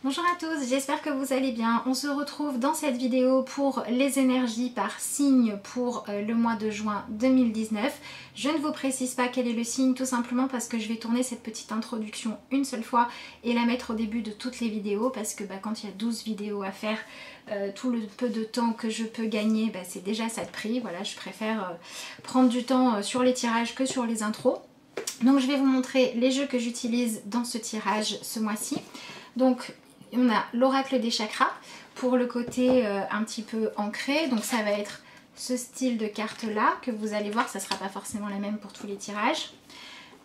Bonjour à tous, j'espère que vous allez bien. On se retrouve dans cette vidéo pour les énergies par signe pour le mois de juin 2019. Je ne vous précise pas quel est le signe, tout simplement parce que je vais tourner cette petite introduction une seule fois et la mettre au début de toutes les vidéos, parce que quand il y a 12 vidéos à faire, tout le peu de temps que je peux gagner, c'est déjà ça de prix. Voilà, je préfère prendre du temps sur les tirages que sur les intros. Donc je vais vous montrer les jeux que j'utilise dans ce tirage ce mois-ci. Donc on a l'oracle des chakras pour le côté un petit peu ancré, donc ça va être ce style de carte là que vous allez voir, ça ne sera pas forcément la même pour tous les tirages.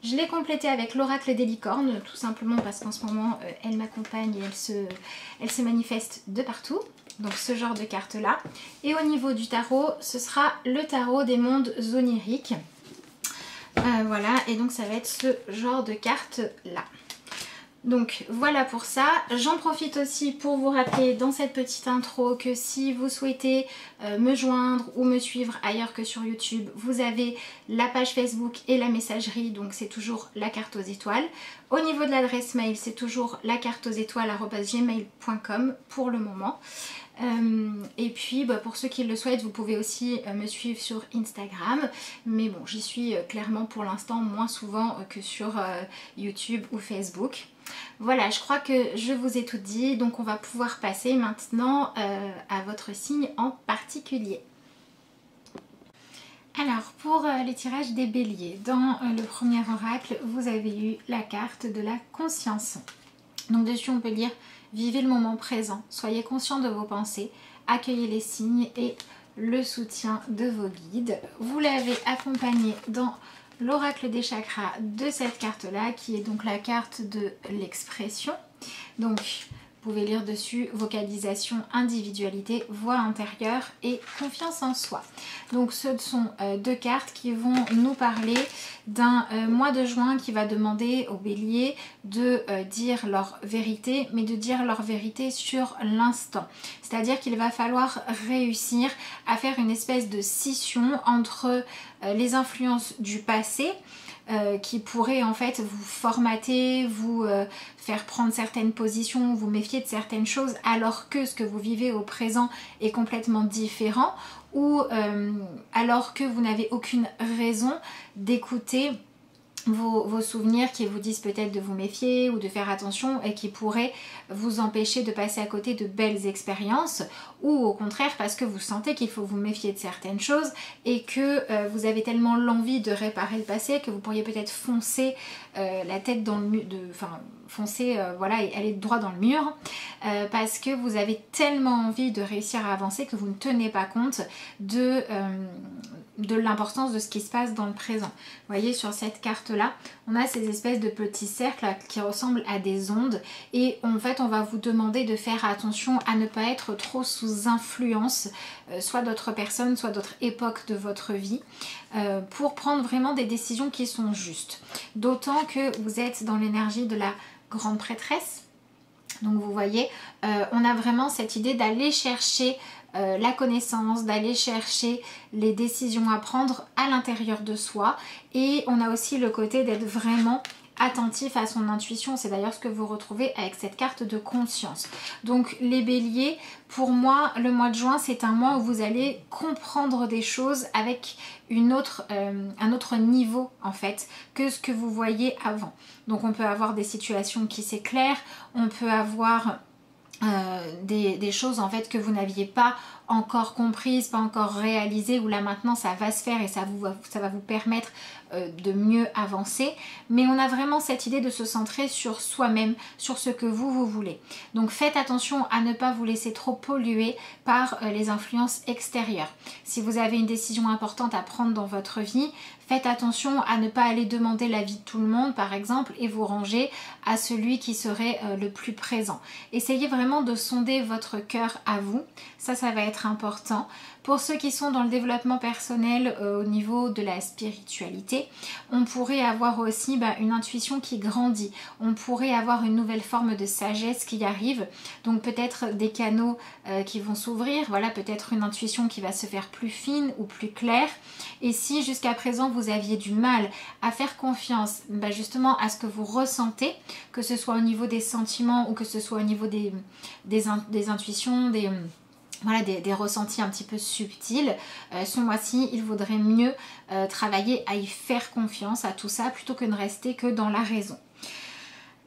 Je l'ai complété avec l'oracle des licornes, tout simplement parce qu'en ce moment elle m'accompagne et elle se manifeste de partout, donc ce genre de carte là. Et au niveau du tarot, ce sera le tarot des mondes oniriques. Voilà, et donc ça va être ce genre de carte là. Donc voilà pour ça. J'en profite aussi pour vous rappeler dans cette petite intro que si vous souhaitez me joindre ou me suivre ailleurs que sur YouTube, vous avez la page Facebook et la messagerie, donc c'est toujours la carte aux étoiles. Au niveau de l'adresse mail, c'est toujours la carte aux étoiles @gmail.com pour le moment. Et puis pour ceux qui le souhaitent, vous pouvez aussi me suivre sur Instagram, mais bon, j'y suis clairement pour l'instant moins souvent que sur YouTube ou Facebook. Voilà, je crois que je vous ai tout dit, donc on va pouvoir passer maintenant à votre signe en particulier. Alors pour les tirages des béliers, dans le premier oracle, vous avez eu la carte de la conscience. Donc dessus on peut lire: vivez le moment présent, soyez conscient de vos pensées, accueillez les signes et le soutien de vos guides. Vous l'avez accompagné dans l'oracle des chakras de cette carte là, qui est donc la carte de l'expression. Donc vous pouvez lire dessus vocalisation, individualité, voix intérieure et confiance en soi. Donc ce sont deux cartes qui vont nous parler d'un mois de juin qui va demander aux béliers de dire leur vérité, mais de dire leur vérité sur l'instant. C'est-à-dire qu'il va falloir réussir à faire une espèce de scission entre les influences du passé, qui pourrait en fait vous formater, vous faire prendre certaines positions, vous méfier de certaines choses, alors que ce que vous vivez au présent est complètement différent, ou alors que vous n'avez aucune raison d'écouter vos souvenirs qui vous disent peut-être de vous méfier ou de faire attention, et qui pourraient vous empêcher de passer à côté de belles expériences, ou au contraire parce que vous sentez qu'il faut vous méfier de certaines choses et que vous avez tellement l'envie de réparer le passé que vous pourriez peut-être foncer la tête dans le mur, voilà, et aller droit dans le mur, parce que vous avez tellement envie de réussir à avancer que vous ne tenez pas compte de l'importance de ce qui se passe dans le présent. Vous voyez, sur cette carte là, on a ces espèces de petits cercles là, qui ressemblent à des ondes, et en fait on va vous demander de faire attention à ne pas être trop sous influence soit d'autres personnes, soit d'autres époques de votre vie, pour prendre vraiment des décisions qui sont justes. D'autant que vous êtes dans l'énergie de la grande prêtresse. Donc vous voyez, on a vraiment cette idée d'aller chercher la connaissance, d'aller chercher les décisions à prendre à l'intérieur de soi, et on a aussi le côté d'être vraiment attentif à son intuition. C'est d'ailleurs ce que vous retrouvez avec cette carte de conscience. Donc les béliers, pour moi le mois de juin c'est un mois où vous allez comprendre des choses avec un autre niveau en fait que ce que vous voyez avant. Donc on peut avoir des situations qui s'éclairent, on peut avoir des choses en fait que vous n'aviez pas encore comprises, pas encore réalisées, où là maintenant ça va se faire et ça va vous permettre de mieux avancer. Mais on a vraiment cette idée de se centrer sur soi-même, sur ce que vous voulez. Donc faites attention à ne pas vous laisser trop polluer par les influences extérieures. Si vous avez une décision importante à prendre dans votre vie, faites attention à ne pas aller demander l'avis de tout le monde par exemple, et vous ranger à celui qui serait le plus présent. Essayez vraiment de sonder votre cœur à vous, ça va être important. Pour ceux qui sont dans le développement personnel au niveau de la spiritualité, on pourrait avoir aussi une intuition qui grandit. On pourrait avoir une nouvelle forme de sagesse qui arrive. Donc peut-être des canaux qui vont s'ouvrir, voilà, peut-être une intuition qui va se faire plus fine ou plus claire. Et si jusqu'à présent vous aviez du mal à faire confiance justement à ce que vous ressentez, que ce soit au niveau des sentiments ou que ce soit au niveau des intuitions, des ressentis un petit peu subtils, ce mois-ci il vaudrait mieux travailler à y faire confiance à tout ça plutôt que de rester que dans la raison.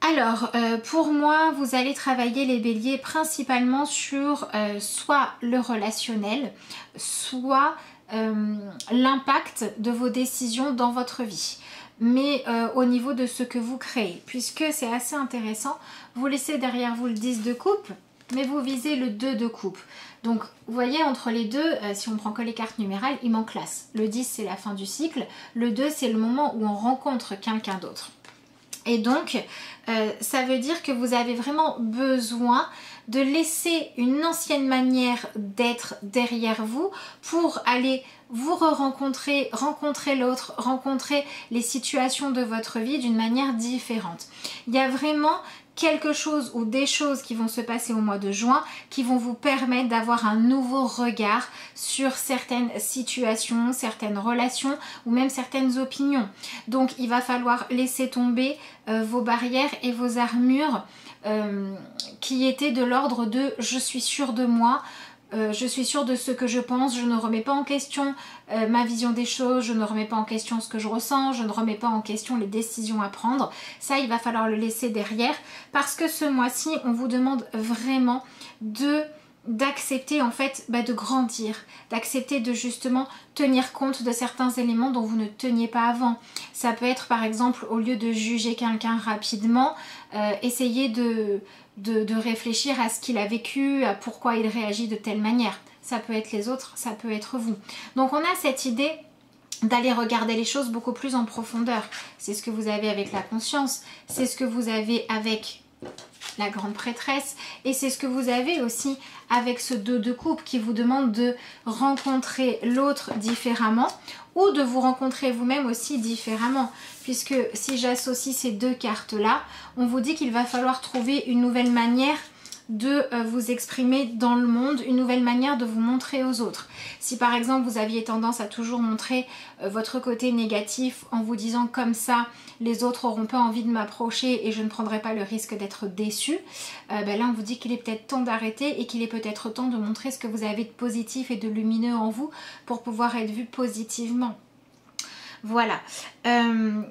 Alors, pour moi, vous allez travailler les béliers principalement sur soit le relationnel, soit l'impact de vos décisions dans votre vie. Mais au niveau de ce que vous créez, puisque c'est assez intéressant, vous laissez derrière vous le 10 de coupe, mais vous visez le 2 de coupe. Donc vous voyez entre les deux, si on prend que les cartes numérales, il manque l'as. Le 10 c'est la fin du cycle, le 2 c'est le moment où on rencontre quelqu'un d'autre. Et donc, ça veut dire que vous avez vraiment besoin de laisser une ancienne manière d'être derrière vous pour aller vous re-rencontrer, rencontrer l'autre, rencontrer les situations de votre vie d'une manière différente. Il y a vraiment quelque chose ou des choses qui vont se passer au mois de juin qui vont vous permettre d'avoir un nouveau regard sur certaines situations, certaines relations ou même certaines opinions. Donc il va falloir laisser tomber vos barrières et vos armures qui étaient de l'ordre de je suis sûre de moi, je suis sûre de ce que je pense, je ne remets pas en question ma vision des choses, je ne remets pas en question ce que je ressens, je ne remets pas en question les décisions à prendre. Ça, il va falloir le laisser derrière parce que ce mois-ci, on vous demande vraiment d'accepter en fait de grandir, d'accepter de justement tenir compte de certains éléments dont vous ne teniez pas avant. Ça peut être par exemple, au lieu de juger quelqu'un rapidement, essayer de réfléchir à ce qu'il a vécu, à pourquoi il réagit de telle manière. Ça peut être les autres, ça peut être vous. Donc on a cette idée d'aller regarder les choses beaucoup plus en profondeur. C'est ce que vous avez avec la conscience, c'est ce que vous avez avec la grande prêtresse et c'est ce que vous avez aussi avec ce 2 de coupe qui vous demande de rencontrer l'autre différemment ou de vous rencontrer vous-même aussi différemment, puisque si j'associe ces deux cartes là, on vous dit qu'il va falloir trouver une nouvelle manière de vous exprimer dans le monde, une nouvelle manière de vous montrer aux autres. Si par exemple vous aviez tendance à toujours montrer votre côté négatif en vous disant comme ça les autres n'auront pas envie de m'approcher et je ne prendrai pas le risque d'être déçue, là on vous dit qu'il est peut-être temps d'arrêter et qu'il est peut-être temps de montrer ce que vous avez de positif et de lumineux en vous pour pouvoir être vu positivement. Voilà,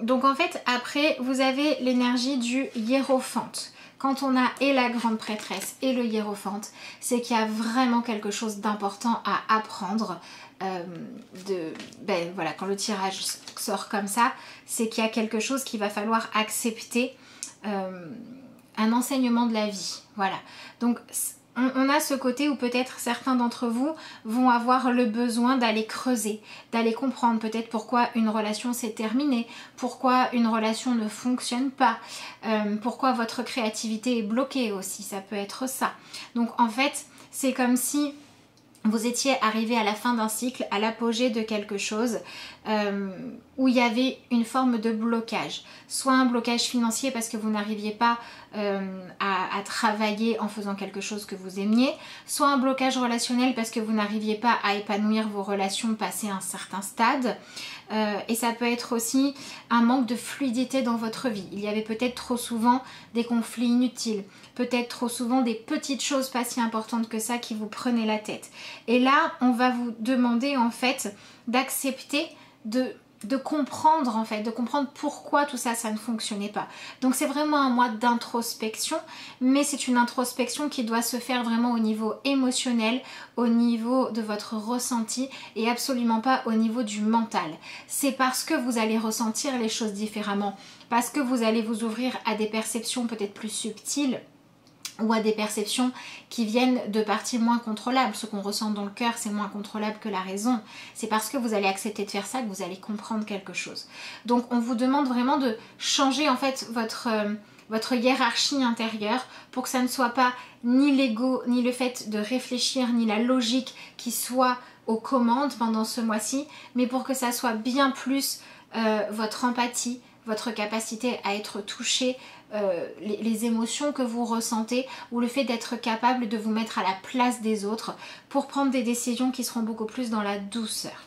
donc en fait après vous avez l'énergie du hiérophante. Quand on a et la grande prêtresse et le hiérophante, c'est qu'il y a vraiment quelque chose d'important à apprendre. Voilà, quand le tirage sort comme ça, c'est qu'il y a quelque chose qu'il va falloir accepter, un enseignement de la vie. Voilà, donc on a ce côté où peut-être certains d'entre vous vont avoir le besoin d'aller creuser, d'aller comprendre peut-être pourquoi une relation s'est terminée, pourquoi une relation ne fonctionne pas, pourquoi votre créativité est bloquée aussi, ça peut être ça. Donc en fait, c'est comme si vous étiez arrivé à la fin d'un cycle, à l'apogée de quelque chose où il y avait une forme de blocage. Soit un blocage financier parce que vous n'arriviez pas à travailler en faisant quelque chose que vous aimiez, soit un blocage relationnel parce que vous n'arriviez pas à épanouir vos relations passé un certain stade. Et ça peut être aussi un manque de fluidité dans votre vie. Il y avait peut-être trop souvent des conflits inutiles, peut-être trop souvent des petites choses pas si importantes que ça qui vous prenaient la tête. Et là, on va vous demander en fait d'accepter de comprendre en fait, de comprendre pourquoi tout ça, ça ne fonctionnait pas. Donc c'est vraiment un mois d'introspection, mais c'est une introspection qui doit se faire vraiment au niveau émotionnel, au niveau de votre ressenti et absolument pas au niveau du mental. C'est parce que vous allez ressentir les choses différemment, parce que vous allez vous ouvrir à des perceptions peut-être plus subtiles ou à des perceptions qui viennent de parties moins contrôlables. Ce qu'on ressent dans le cœur, c'est moins contrôlable que la raison. C'est parce que vous allez accepter de faire ça que vous allez comprendre quelque chose. Donc on vous demande vraiment de changer en fait votre hiérarchie intérieure pour que ça ne soit pas ni l'ego, ni le fait de réfléchir, ni la logique qui soit aux commandes pendant ce mois-ci, mais pour que ça soit bien plus votre empathie, votre capacité à être touché, les émotions que vous ressentez ou le fait d'être capable de vous mettre à la place des autres pour prendre des décisions qui seront beaucoup plus dans la douceur.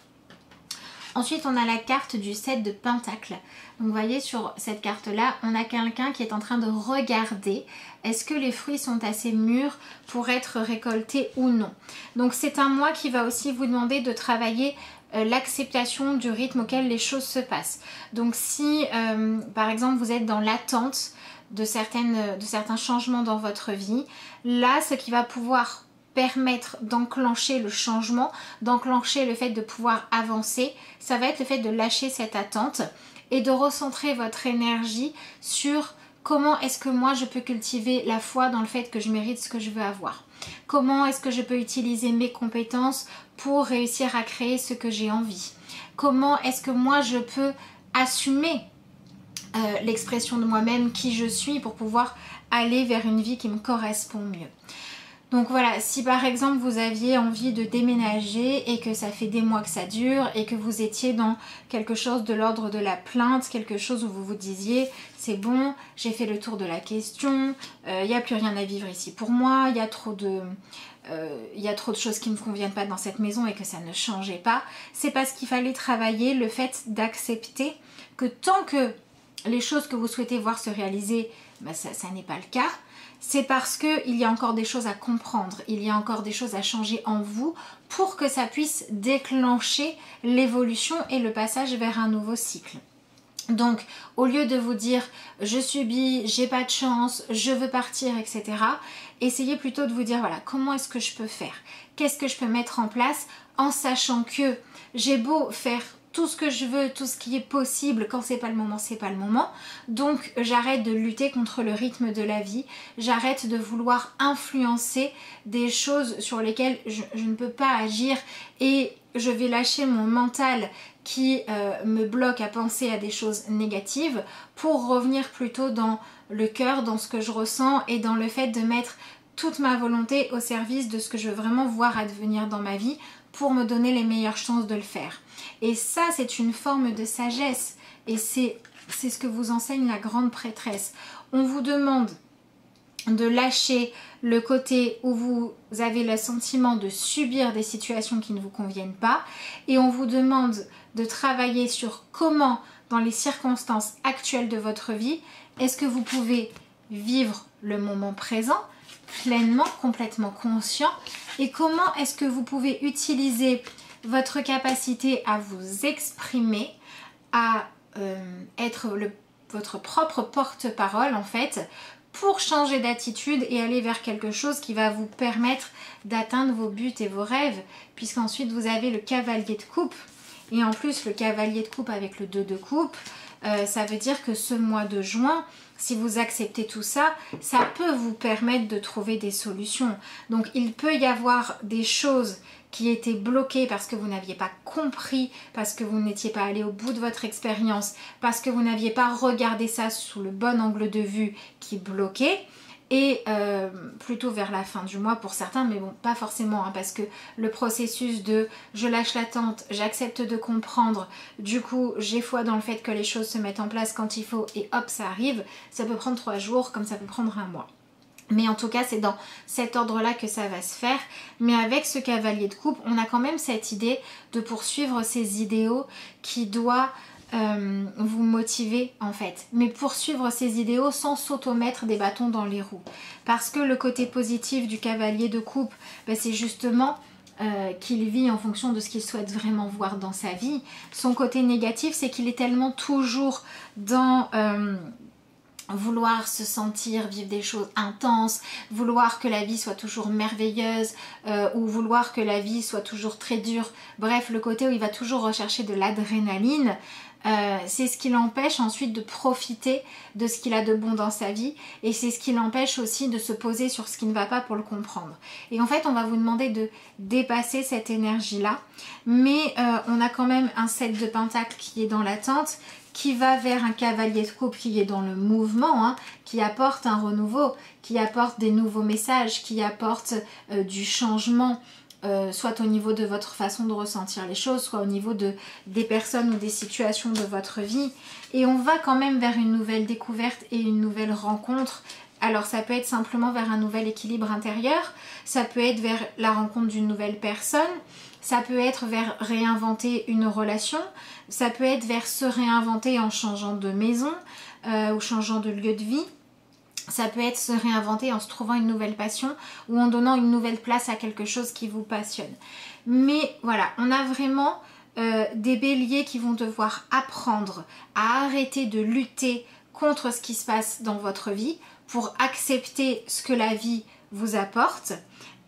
Ensuite, on a la carte du 7 de Pentacle. Donc, vous voyez, sur cette carte-là, on a quelqu'un qui est en train de regarder est-ce que les fruits sont assez mûrs pour être récoltés ou non. Donc, c'est un mois qui va aussi vous demander de travailler l'acceptation du rythme auquel les choses se passent. Donc, si, par exemple, vous êtes dans l'attente de certains changements dans votre vie, là, ce qui va pouvoir permettre d'enclencher le changement, d'enclencher le fait de pouvoir avancer, ça va être le fait de lâcher cette attente et de recentrer votre énergie sur comment est-ce que moi je peux cultiver la foi dans le fait que je mérite ce que je veux avoir. Comment est-ce que je peux utiliser mes compétences pour réussir à créer ce que j'ai envie. Comment est-ce que moi je peux assumer l'expression de moi-même, qui je suis, pour pouvoir aller vers une vie qui me correspond mieux. Donc voilà, si par exemple vous aviez envie de déménager et que ça fait des mois que ça dure et que vous étiez dans quelque chose de l'ordre de la plainte, quelque chose où vous vous disiez c'est bon, j'ai fait le tour de la question, il n'y a plus rien à vivre ici pour moi, il y a trop de choses qui ne me conviennent pas dans cette maison et que ça ne changeait pas, c'est parce qu'il fallait travailler le fait d'accepter que tant que les choses que vous souhaitez voir se réaliser, ça n'est pas le cas. C'est parce qu'il y a encore des choses à comprendre, il y a encore des choses à changer en vous pour que ça puisse déclencher l'évolution et le passage vers un nouveau cycle. Donc, au lieu de vous dire je subis, j'ai pas de chance, je veux partir, etc., essayez plutôt de vous dire voilà, comment est-ce que je peux faire? Qu'est-ce que je peux mettre en place en sachant que j'ai beau faire tout ce que je veux, tout ce qui est possible, quand c'est pas le moment, c'est pas le moment. Donc j'arrête de lutter contre le rythme de la vie, j'arrête de vouloir influencer des choses sur lesquelles je ne peux pas agir et je vais lâcher mon mental qui me bloque à penser à des choses négatives pour revenir plutôt dans le cœur, dans ce que je ressens et dans le fait de mettre toute ma volonté au service de ce que je veux vraiment voir advenir dans ma vie pour me donner les meilleures chances de le faire. Et ça, c'est une forme de sagesse et c'est ce que vous enseigne la grande prêtresse. On vous demande de lâcher le côté où vous avez le sentiment de subir des situations qui ne vous conviennent pas et on vous demande de travailler sur comment, dans les circonstances actuelles de votre vie, est-ce que vous pouvez vivre le moment présent pleinement, complètement conscient, et comment est-ce que vous pouvez utiliser votre capacité à vous exprimer, à être votre propre porte-parole en fait, pour changer d'attitude et aller vers quelque chose qui va vous permettre d'atteindre vos buts et vos rêves, puisqu'ensuite vous avez le cavalier de coupe, et en plus le cavalier de coupe avec le 2 de coupe, ça veut dire que ce mois de juin, si vous acceptez tout ça, ça peut vous permettre de trouver des solutions. Donc il peut y avoir des choses qui étaient bloquées parce que vous n'aviez pas compris, parce que vous n'étiez pas allé au bout de votre expérience, parce que vous n'aviez pas regardé ça sous le bon angle de vue qui bloquait. Et plutôt vers la fin du mois pour certains, mais bon, pas forcément, hein, parce que le processus de je lâche l'attente, j'accepte de comprendre, du coup j'ai foi dans le fait que les choses se mettent en place quand il faut et hop ça arrive, ça peut prendre 3 jours comme ça peut prendre un mois. Mais en tout cas c'est dans cet ordre-là que ça va se faire. Mais avec ce cavalier de coupe, on a quand même cette idée de poursuivre ces idéaux qui doivent vous motiver en fait, mais poursuivre ces idéaux sans s'automettre des bâtons dans les roues, parce que le côté positif du cavalier de coupe, c'est justement qu'il vit en fonction de ce qu'il souhaite vraiment voir dans sa vie. Son côté négatif, c'est qu'il est tellement toujours dans vouloir se sentir, vivre des choses intenses, vouloir que la vie soit toujours merveilleuse ou vouloir que la vie soit toujours très dure. Bref, le côté où il va toujours rechercher de l'adrénaline, c'est ce qui l'empêche ensuite de profiter de ce qu'il a de bon dans sa vie et c'est ce qui l'empêche aussi de se poser sur ce qui ne va pas pour le comprendre. Et en fait, on va vous demander de dépasser cette énergie-là, mais on a quand même un 7 de pentacle qui est dans l'attente, qui va vers un cavalier de coupe qui est dans le mouvement, hein, qui apporte un renouveau, qui apporte des nouveaux messages, qui apporte du changement soit au niveau de votre façon de ressentir les choses, soit au niveau des personnes ou des situations de votre vie. Et on va quand même vers une nouvelle découverte et une nouvelle rencontre. Alors ça peut être simplement vers un nouvel équilibre intérieur, ça peut être vers la rencontre d'une nouvelle personne, ça peut être vers réinventer une relation, ça peut être vers se réinventer en changeant de maison ou changeant de lieu de vie. Ça peut être se réinventer en se trouvant une nouvelle passion ou en donnant une nouvelle place à quelque chose qui vous passionne. Mais voilà, on a vraiment des béliers qui vont devoir apprendre à arrêter de lutter contre ce qui se passe dans votre vie pour accepter ce que la vie vous apporte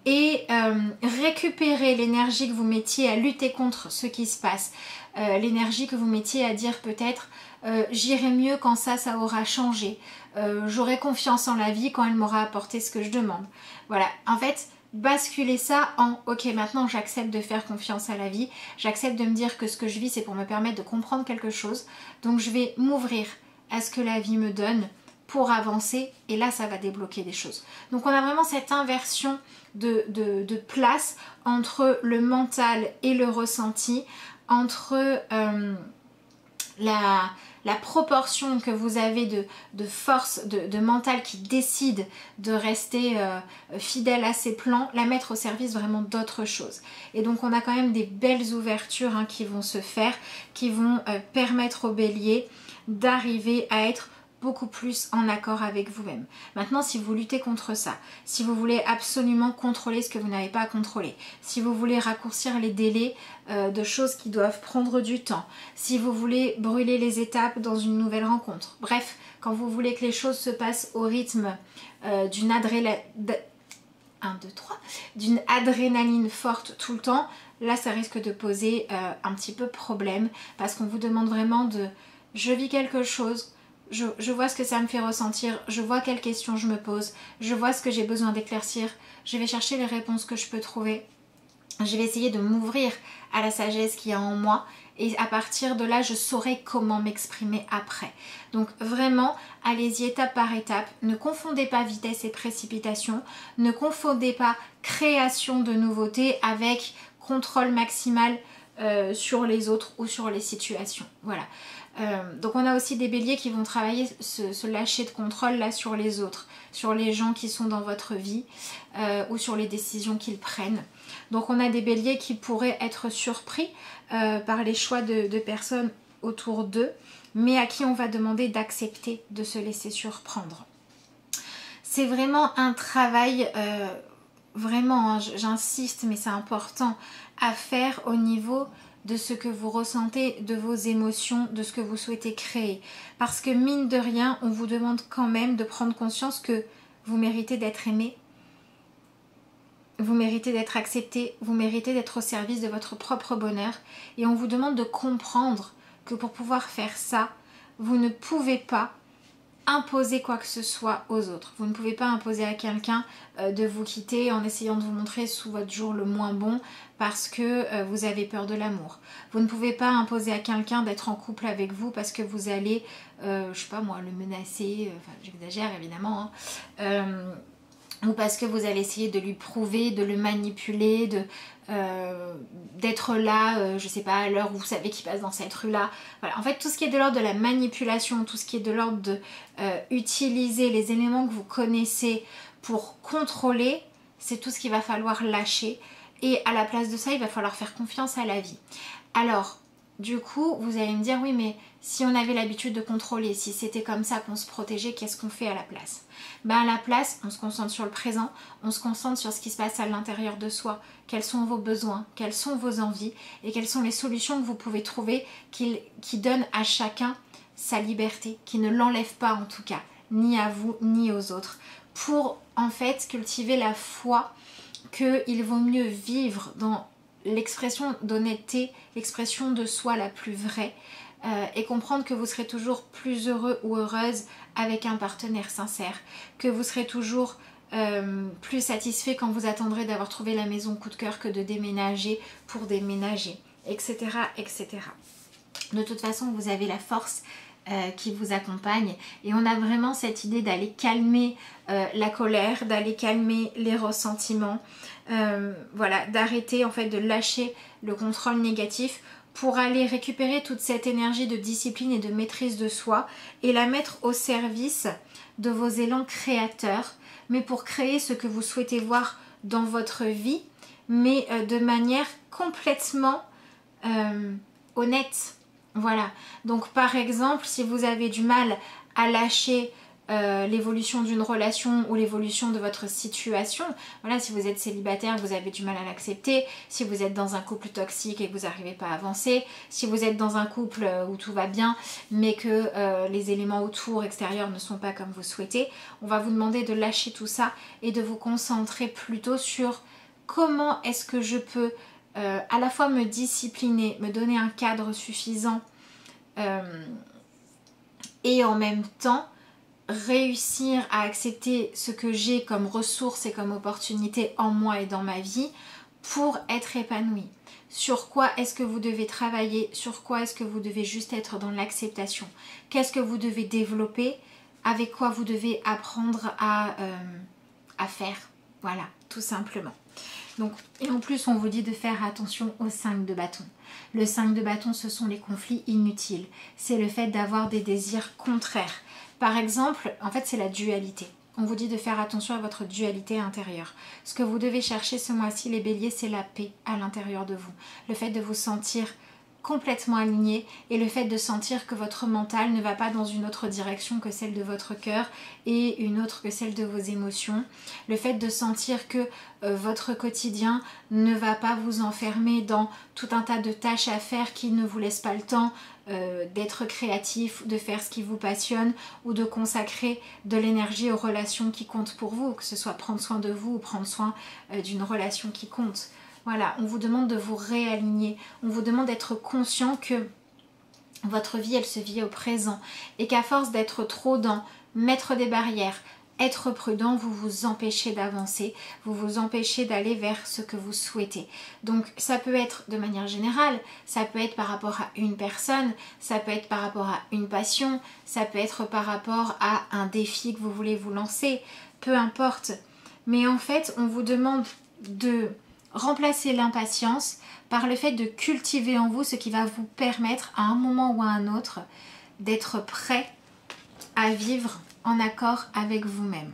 et récupérer l'énergie que vous mettiez à lutter contre ce qui se passe. L'énergie que vous mettiez à dire peut-être j'irai mieux quand ça aura changé. J'aurai confiance en la vie quand elle m'aura apporté ce que je demande. Voilà, en fait, basculer ça en ok, maintenant j'accepte de faire confiance à la vie, j'accepte de me dire que ce que je vis c'est pour me permettre de comprendre quelque chose, donc je vais m'ouvrir à ce que la vie me donne pour avancer et là ça va débloquer des choses. Donc on a vraiment cette inversion de place entre le mental et le ressenti, entre la proportion que vous avez de force, de mental qui décide de rester fidèle à ses plans, la mettre au service vraiment d'autres choses. Et donc on a quand même des belles ouvertures qui vont se faire, qui vont permettre au bélier d'arriver à être beaucoup plus en accord avec vous-même. Maintenant, si vous luttez contre ça, si vous voulez absolument contrôler ce que vous n'avez pas à contrôler, si vous voulez raccourcir les délais de choses qui doivent prendre du temps, si vous voulez brûler les étapes dans une nouvelle rencontre, bref, quand vous voulez que les choses se passent au rythme d'une adrénaline forte tout le temps, là ça risque de poser un petit peu problème parce qu'on vous demande vraiment de je vis quelque chose, je vois ce que ça me fait ressentir, je vois quelles questions je me pose, je vois ce que j'ai besoin d'éclaircir, je vais chercher les réponses que je peux trouver, je vais essayer de m'ouvrir à la sagesse qu'il y a en moi et à partir de là je saurai comment m'exprimer après. Donc vraiment allez-y étape par étape, ne confondez pas vitesse et précipitation, ne confondez pas création de nouveautés avec contrôle maximal sur les autres ou sur les situations. Voilà. Donc on a aussi des béliers qui vont travailler ce lâcher de contrôle là sur les autres, sur les gens qui sont dans votre vie ou sur les décisions qu'ils prennent. Donc on a des béliers qui pourraient être surpris par les choix de personnes autour d'eux, mais à qui on va demander d'accepter de se laisser surprendre. C'est vraiment un travail, vraiment, j'insiste, mais c'est important à faire au niveau de ce que vous ressentez, de vos émotions, de ce que vous souhaitez créer. Parce que mine de rien, on vous demande quand même de prendre conscience que vous méritez d'être aimé, vous méritez d'être accepté, vous méritez d'être au service de votre propre bonheur. Et on vous demande de comprendre que pour pouvoir faire ça, vous ne pouvez pas imposer quoi que ce soit aux autres. Vous ne pouvez pas imposer à quelqu'un de vous quitter en essayant de vous montrer sous votre jour le moins bon parce que vous avez peur de l'amour. Vous ne pouvez pas imposer à quelqu'un d'être en couple avec vous parce que vous allez, je sais pas moi, le menacer, enfin j'exagère évidemment, ou parce que vous allez essayer de lui prouver, de le manipuler, d'être là, je sais pas, à l'heure où vous savez qu'il passe dans cette rue-là. Voilà. En fait, tout ce qui est de l'ordre de la manipulation, tout ce qui est de l'ordre de utiliser les éléments que vous connaissez pour contrôler, c'est tout ce qu'il va falloir lâcher. Et à la place de ça, il va falloir faire confiance à la vie. Alors, du coup, vous allez me dire, oui, mais si on avait l'habitude de contrôler, si c'était comme ça qu'on se protégeait, qu'est-ce qu'on fait à la place? Ben à la place, on se concentre sur le présent, on se concentre sur ce qui se passe à l'intérieur de soi, quels sont vos besoins, quelles sont vos envies et quelles sont les solutions que vous pouvez trouver qui donnent à chacun sa liberté, qui ne l'enlèvent pas en tout cas, ni à vous ni aux autres, pour en fait cultiver la foi qu'il vaut mieux vivre dans l'expression d'honnêteté, l'expression de soi la plus vraie et comprendre que vous serez toujours plus heureux ou heureuse avec un partenaire sincère, que vous serez toujours plus satisfait quand vous attendrez d'avoir trouvé la maison coup de cœur que de déménager pour déménager, etc., etc. De toute façon, vous avez la force qui vous accompagne. Et on a vraiment cette idée d'aller calmer la colère, d'aller calmer les ressentiments, voilà, d'arrêter en fait de lâcher le contrôle négatif pour aller récupérer toute cette énergie de discipline et de maîtrise de soi et la mettre au service de vos élans créateurs, mais pour créer ce que vous souhaitez voir dans votre vie, mais de manière complètement honnête. Voilà, donc par exemple, si vous avez du mal à lâcher l'évolution d'une relation ou l'évolution de votre situation, voilà, si vous êtes célibataire, vous avez du mal à l'accepter, si vous êtes dans un couple toxique et que vous n'arrivez pas à avancer, si vous êtes dans un couple où tout va bien mais que les éléments autour extérieurs ne sont pas comme vous souhaitez, on va vous demander de lâcher tout ça et de vous concentrer plutôt sur comment est-ce que je peux à la fois me discipliner, me donner un cadre suffisant et en même temps réussir à accepter ce que j'ai comme ressources et comme opportunités en moi et dans ma vie pour être épanouie. Sur quoi est-ce que vous devez travailler? Sur quoi est-ce que vous devez juste être dans l'acceptation? Qu'est-ce que vous devez développer? Avec quoi vous devez apprendre à faire? Voilà, tout simplement. Donc, et en plus, on vous dit de faire attention au 5 de bâton. Le 5 de bâton, ce sont les conflits inutiles. C'est le fait d'avoir des désirs contraires. Par exemple, en fait, c'est la dualité. On vous dit de faire attention à votre dualité intérieure. Ce que vous devez chercher ce mois-ci, les béliers, c'est la paix à l'intérieur de vous. Le fait de vous sentir complètement aligné et le fait de sentir que votre mental ne va pas dans une autre direction que celle de votre cœur et une autre que celle de vos émotions. Le fait de sentir que votre quotidien ne va pas vous enfermer dans tout un tas de tâches à faire qui ne vous laissent pas le temps d'être créatif, de faire ce qui vous passionne ou de consacrer de l'énergie aux relations qui comptent pour vous, que ce soit prendre soin de vous ou prendre soin d'une relation qui compte. Voilà, on vous demande de vous réaligner, on vous demande d'être conscient que votre vie, elle se vit au présent et qu'à force d'être trop dans mettre des barrières, être prudent, vous vous empêchez d'avancer, vous vous empêchez d'aller vers ce que vous souhaitez. Donc ça peut être de manière générale, ça peut être par rapport à une personne, ça peut être par rapport à une passion, ça peut être par rapport à un défi que vous voulez vous lancer, peu importe. Mais en fait, on vous demande de remplacer l'impatience par le fait de cultiver en vous ce qui va vous permettre à un moment ou à un autre d'être prêt à vivre en accord avec vous-même.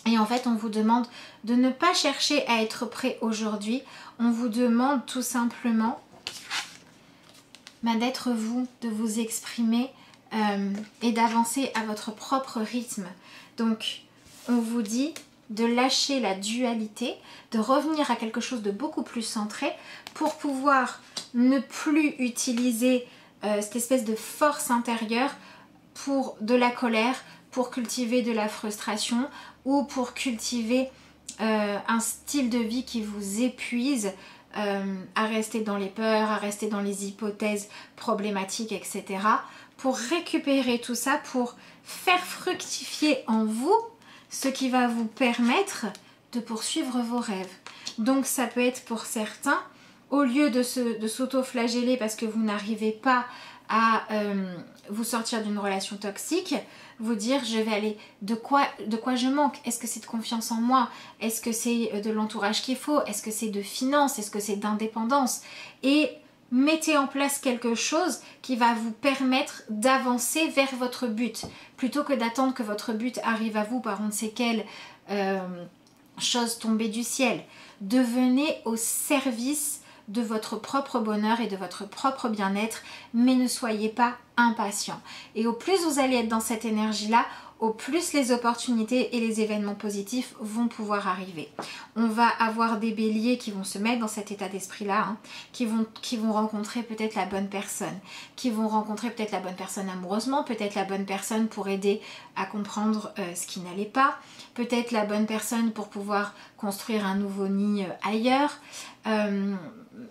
Et en fait, on vous demande de ne pas chercher à être prêt aujourd'hui. On vous demande tout simplement d'être vous, de vous exprimer et d'avancer à votre propre rythme. Donc, on vous dit de lâcher la dualité, de revenir à quelque chose de beaucoup plus centré pour pouvoir ne plus utiliser cette espèce de force intérieure pour de la colère, pour cultiver de la frustration ou pour cultiver un style de vie qui vous épuise à rester dans les peurs, à rester dans les hypothèses problématiques, etc. Pour récupérer tout ça, pour faire fructifier en vous ce qui va vous permettre de poursuivre vos rêves. Donc ça peut être pour certains, au lieu de s'auto-flageller parce que vous n'arrivez pas à vous sortir d'une relation toxique, vous dire je vais aller, de quoi je manque? Est-ce que c'est de confiance en moi? Est-ce que c'est de l'entourage qu'il faut? Est-ce que c'est de finances? Est-ce que c'est d'indépendance? Et mettez en place quelque chose qui va vous permettre d'avancer vers votre but, plutôt que d'attendre que votre but arrive à vous par on ne sait quelle chose tombée du ciel. Devenez au service de votre propre bonheur et de votre propre bien-être, mais ne soyez pas impatient. Et au plus vous allez être dans cette énergie-là, au plus les opportunités et les événements positifs vont pouvoir arriver. On va avoir des béliers qui vont se mettre dans cet état d'esprit-là, qui vont rencontrer peut-être la bonne personne, qui vont rencontrer peut-être la bonne personne amoureusement, peut-être la bonne personne pour aider à comprendre ce qui n'allait pas, peut-être la bonne personne pour pouvoir construire un nouveau nid ailleurs,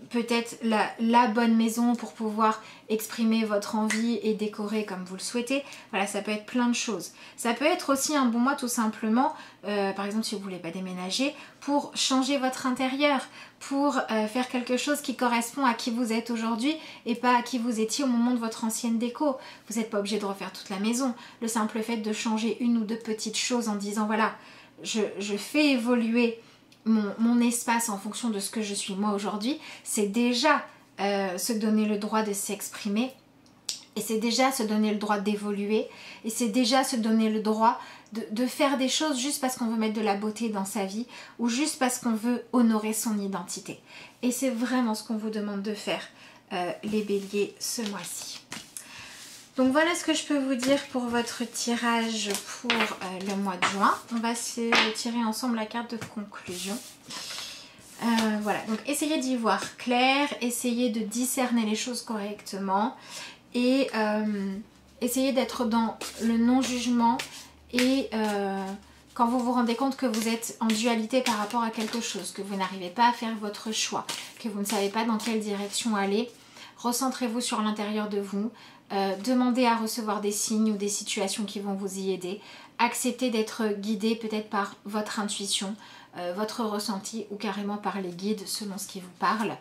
peut-être la bonne maison pour pouvoir exprimer votre envie et décorer comme vous le souhaitez. Voilà, ça peut être plein de choses. Ça peut être aussi un bon mois tout simplement, par exemple si vous ne voulez pas déménager, pour changer votre intérieur, pour faire quelque chose qui correspond à qui vous êtes aujourd'hui et pas à qui vous étiez au moment de votre ancienne déco. Vous n'êtes pas obligé de refaire toute la maison. Le simple fait de changer une ou deux petites choses en disant voilà, je fais évoluer mon espace en fonction de ce que je suis moi aujourd'hui, c'est déjà se donner le droit de s'exprimer et c'est déjà se donner le droit d'évoluer et c'est déjà se donner le droit de faire des choses juste parce qu'on veut mettre de la beauté dans sa vie ou juste parce qu'on veut honorer son identité. Et c'est vraiment ce qu'on vous demande de faire les béliers ce mois-ci. Donc voilà ce que je peux vous dire pour votre tirage pour le mois de juin. On va se tirer ensemble la carte de conclusion. Voilà, donc essayez d'y voir clair, essayez de discerner les choses correctement et essayez d'être dans le non-jugement et quand vous vous rendez compte que vous êtes en dualité par rapport à quelque chose, que vous n'arrivez pas à faire votre choix, que vous ne savez pas dans quelle direction aller, recentrez-vous sur l'intérieur de vous. Demandez à recevoir des signes ou des situations qui vont vous y aider. Acceptez d'être guidé peut-être par votre intuition, votre ressenti ou carrément par les guides selon ce qui vous parle.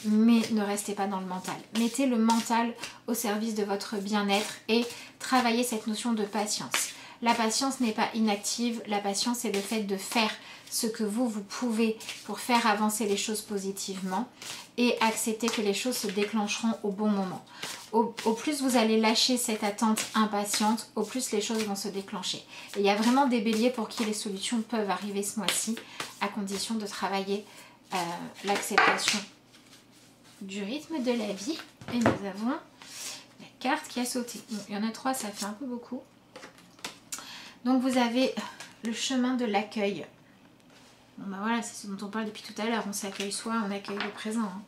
Mais ne restez pas dans le mental. Mettez le mental au service de votre bien-être et travaillez cette notion de patience. La patience n'est pas inactive, la patience c'est le fait de faire ce que vous pouvez pour faire avancer les choses positivement et accepter que les choses se déclencheront au bon moment. Au plus vous allez lâcher cette attente impatiente, au plus les choses vont se déclencher. Et il y a vraiment des béliers pour qui les solutions peuvent arriver ce mois-ci, à condition de travailler l'acceptation du rythme de la vie. Et nous avons la carte qui a sauté. Bon, il y en a 3, ça fait un peu beaucoup. Donc vous avez le chemin de l'accueil. Bon ben voilà, c'est ce dont on parle depuis tout à l'heure. On s'accueille soi, on accueille le présent. Hein.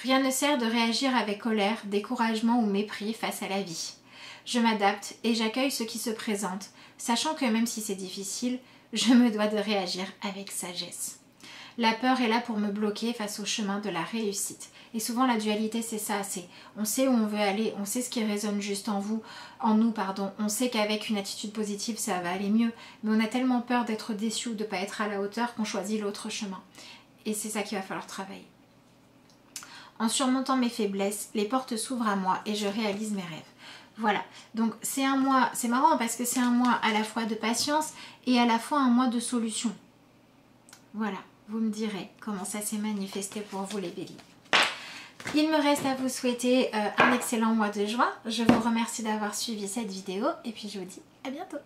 Rien ne sert de réagir avec colère, découragement ou mépris face à la vie. Je m'adapte et j'accueille ce qui se présente, sachant que même si c'est difficile, je me dois de réagir avec sagesse. La peur est là pour me bloquer face au chemin de la réussite. Et souvent la dualité c'est ça, c'est on sait où on veut aller, on sait ce qui résonne juste en nous, on sait qu'avec une attitude positive ça va aller mieux, mais on a tellement peur d'être déçu ou de ne pas être à la hauteur qu'on choisit l'autre chemin. Et c'est ça qu'il va falloir travailler. En surmontant mes faiblesses, les portes s'ouvrent à moi et je réalise mes rêves. Voilà, donc c'est un mois, c'est marrant parce que c'est un mois à la fois de patience et à la fois un mois de solution. Voilà, vous me direz comment ça s'est manifesté pour vous les béliers. Il me reste à vous souhaiter un excellent mois de juin. Je vous remercie d'avoir suivi cette vidéo et puis je vous dis à bientôt.